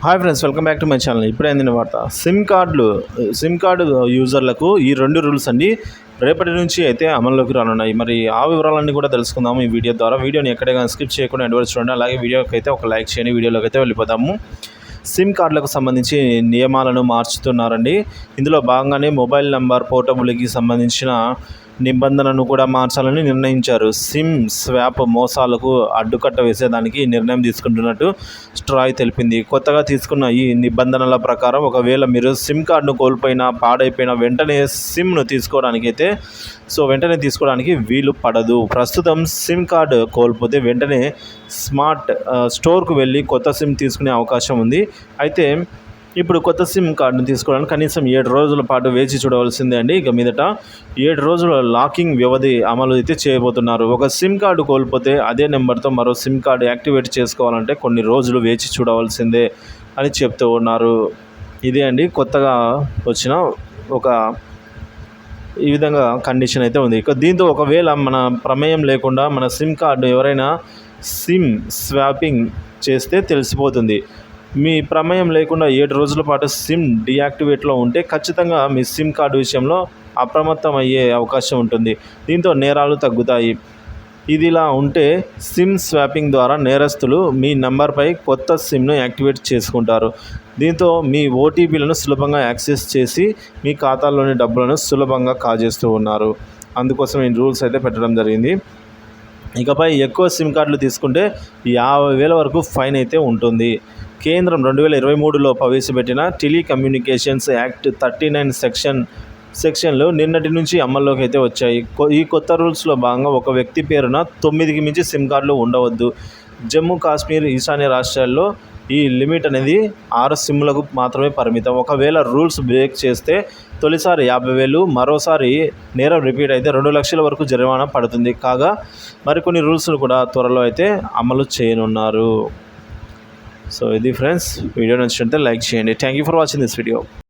Hi friends, welcome back to my channel. ఇప్పుడే అందిన వార్త. సిమ్ కార్డు యూజర్లకు ఈ 2 రూల్స్ అండి రేపటి నుంచి అయితే అమల్లోకి రానున్నాయి. మరి ఆ వివరాలన్నీ కూడా తెలుసుకుందాము ఈ వీడియో ద్వారా. వీడియోని ఎక్కడైనా స్కిప్ చేయకుండా ఎండ్ వరకు చూడండి. అలాగే వీడియోకి అయితే ఒక లైక్ చేయండి. వీడియోలోకి అయితే వెళ్ళిపోదాము. సిమ్ కార్డులకు సంబంధించి నియమాలను మార్చుతున్నారండి. ఇందులో భాగంగానే మొబైల్ నెంబర్ పోర్టబుల్కి సంబంధించిన నిబంధనను కూడా మార్చాలని నిర్ణయించారు. సిమ్ స్వాప్ మోసాలకు అడ్డుకట్ట వేసేదానికి నిర్ణయం తీసుకుంటున్నట్టు ట్రాయ్ తెలిపింది. కొత్తగా తీసుకున్న ఈ నిబంధనల ప్రకారం ఒకవేళ మీరు సిమ్ కార్డును కోల్పోయినా, పాడైపోయినా వెంటనే తీసుకోవడానికి వీలు పడదు. ప్రస్తుతం సిమ్ కార్డు కోల్పోతే వెంటనే స్మార్ట్ స్టోర్కు వెళ్ళి కొత్త సిమ్ తీసుకునే అవకాశం ఉంది. అయితే ఇప్పుడు కొత్త సిమ్ కార్డును తీసుకోవడానికి కనీసం 7 రోజుల పాటు వేచి చూడవలసిందే అండి. ఇక మీదట 7 రోజుల లాకింగ్ వ్యవధి అమలు అయితే చేయబోతున్నారు. ఒక సిమ్ కార్డు కోల్పోతే అదే నెంబర్తో మరో సిమ్ కార్డు యాక్టివేట్ చేసుకోవాలంటే కొన్ని రోజులు వేచి చూడవలసిందే అని చెప్తూ ఉన్నారు. ఇదే అండి కొత్తగా వచ్చిన ఒక ఈ విధంగా కండిషన్ అయితే ఉంది. ఇక దీంతో ఒకవేళ మన ప్రమేయం లేకుండా మన సిమ్ కార్డు ఎవరైనా సిమ్ స్వాపింగ్ చేస్తే తెలిసిపోతుంది. మీ ప్రమేయం లేకుండా 7 రోజుల పాటు సిమ్ డీయాక్టివేట్లో ఉంటే ఖచ్చితంగా మీ సిమ్ కార్డు విషయంలో అప్రమత్తం అయ్యే అవకాశం ఉంటుంది. దీంతో నేరాలు తగ్గుతాయి. ఇదిలా ఉంటే సిమ్ స్వాపింగ్ ద్వారా నేరస్తులు మీ నంబర్పై కొత్త సిమ్ను యాక్టివేట్ చేసుకుంటారు. దీంతో మీ ఓటీపీలను సులభంగా యాక్సెస్ చేసి మీ ఖాతాలోని డబ్బులను సులభంగా కాజేస్తూ ఉన్నారు. అందుకోసం ఈ రూల్స్ అయితే పెట్టడం జరిగింది. ఇకపై ఎక్కువ సిమ్ కార్డులు తీసుకుంటే 50,000 వరకు ఫైన్ అయితే ఉంటుంది. కేంద్రం 2023లో ప్రవేశపెట్టిన టెలికమ్యూనికేషన్స్ యాక్ట్ 39 సెక్షన్లు నిన్నటి నుంచి అమల్లోకి అయితే వచ్చాయి. ఈ కొత్త రూల్స్లో భాగంగా ఒక వ్యక్తి పేరున 9కి మించి సిమ్ కార్డులు ఉండవద్దు. జమ్మూ కాశ్మీర్, ఈశాన్య రాష్ట్రాల్లో ఈ లిమిట్ అనేది 6 సిమ్లకు మాత్రమే పరిమితం. ఒకవేళ రూల్స్ బ్రేక్ చేస్తే తొలిసారి 50,000, మరోసారి నేరం రిపీట్ అయితే 2 లక్షల వరకు జరిమానా పడుతుంది. కాగా మరికొన్ని రూల్స్ను కూడా త్వరలో అయితే అమలు చేయనున్నారు. సో ఇది ఫ్రెండ్స్, వీడియో నచ్చినట్లయితే లైక్ చేయండి. Thank you for watching this video.